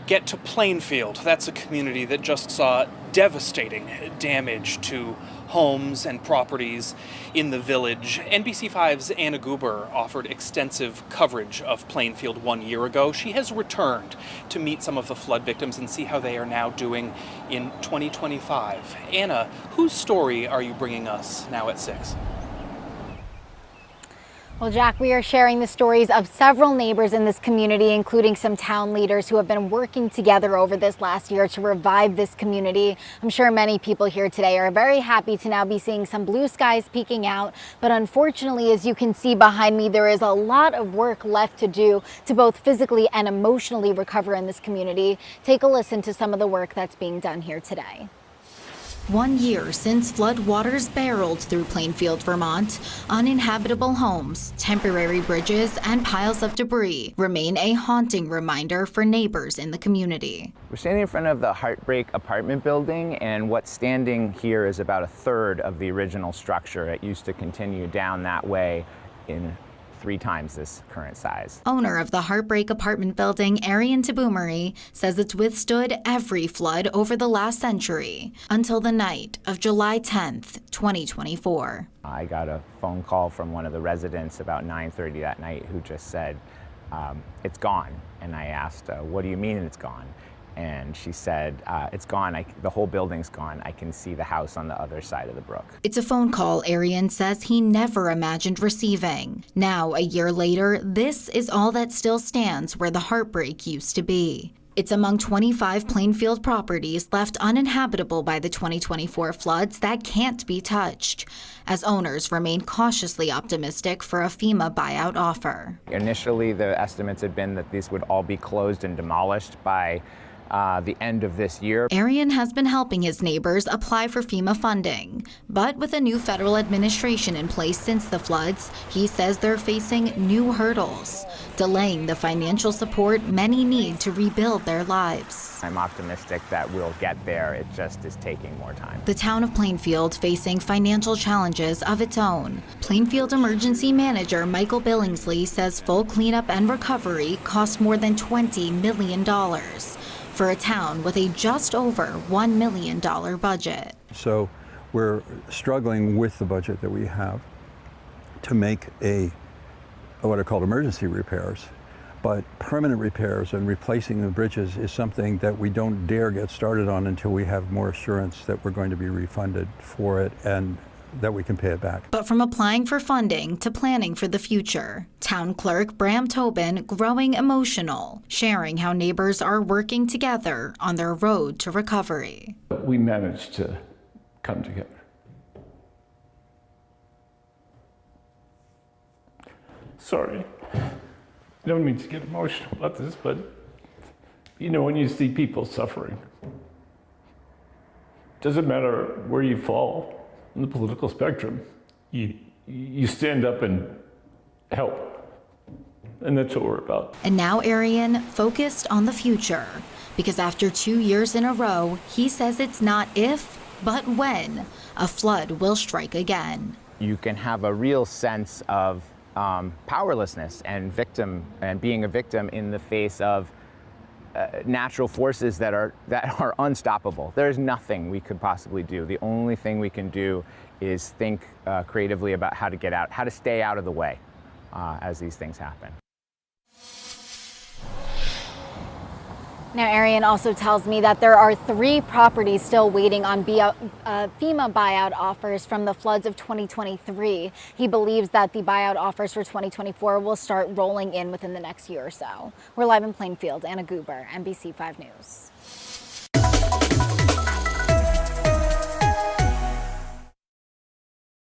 get to Plainfield. That's a community that just saw devastating damage to homes and properties in the village. NBC5's Anna Guber offered extensive coverage of Plainfield 1 year ago. She has returned to meet some of the flood victims and see how they are now doing in 2025. Anna, whose story are you bringing us now at 6? Well, Jack, we are sharing the stories of several neighbors in this community, including some town leaders who have been working together over this last year to revive this community. I'm sure many people here today are very happy to now be seeing some blue skies peeking out. But unfortunately, as you can see behind me, there is a lot of work left to do to both physically and emotionally recover in this community. Take a listen to some of the work that's being done here today. 1 year since flood waters barreled through Plainfield, Vermont, uninhabitable homes, temporary bridges, and piles of debris remain a haunting reminder for neighbors in the community. We're standing in front of the Heartbreak apartment building, and what's standing here is about a third of the original structure. It used to continue down that way in 3 times this current size. Owner of the Heartbreak apartment building, Arian Tabumari, says it's withstood every flood over the last century until the night of July 10th, 2024. I got a phone call from one of the residents about 9:30 that night who just said, it's gone. And I asked, what do you mean it's gone? And she said, it's gone. The whole building's gone. I can see the house on the other side of the brook. It's a phone call Arian says he never imagined receiving. Now, a year later, this is all that still stands where the Heartbreak used to be. It's among 25 Plainfield properties left uninhabitable by the 2024 floods that can't be touched, as owners remain cautiously optimistic for a FEMA buyout offer. Initially, the estimates had been that these would all be closed and demolished by the end of this year. Arian has been helping his neighbors apply for FEMA funding, but with a new federal administration in place since the floods, he says they're facing new hurdles, delaying the financial support many need to rebuild their lives. I'm optimistic that we'll get there. It just is taking more time. The town of Plainfield facing financial challenges of its own. Plainfield Emergency Manager Michael Billingsley says full cleanup and recovery cost more than $20 million. For a town with a just over $1 million budget. So we're struggling with the budget that we have to make what are called emergency repairs. But permanent repairs and replacing the bridges is something that we don't dare get started on until we have more assurance that we're going to be refunded for it and that we can pay it back. But from applying for funding to planning for the future, Town Clerk Bram Tobin growing emotional, sharing how neighbors are working together on their road to recovery. We managed to come together. Sorry, I don't mean to get emotional about this, but you know, when you see people suffering, doesn't matter where you fall in the political spectrum, you stand up and help. And that's what we're about. And now Arian focused on the future, because after 2 years in a row, he says it's not if, but when a flood will strike again. You can have a real sense of powerlessness and being a victim in the face of natural forces that are unstoppable. There's nothing we could possibly do. The only thing we can do is think creatively about how to stay out of the way as these things happen. Now, Arian also tells me that there are 3 properties still waiting on FEMA buyout offers from the floods of 2023. He believes that the buyout offers for 2024 will start rolling in within the next year or so. We're live in Plainfield. Anna Guber, NBC5 News.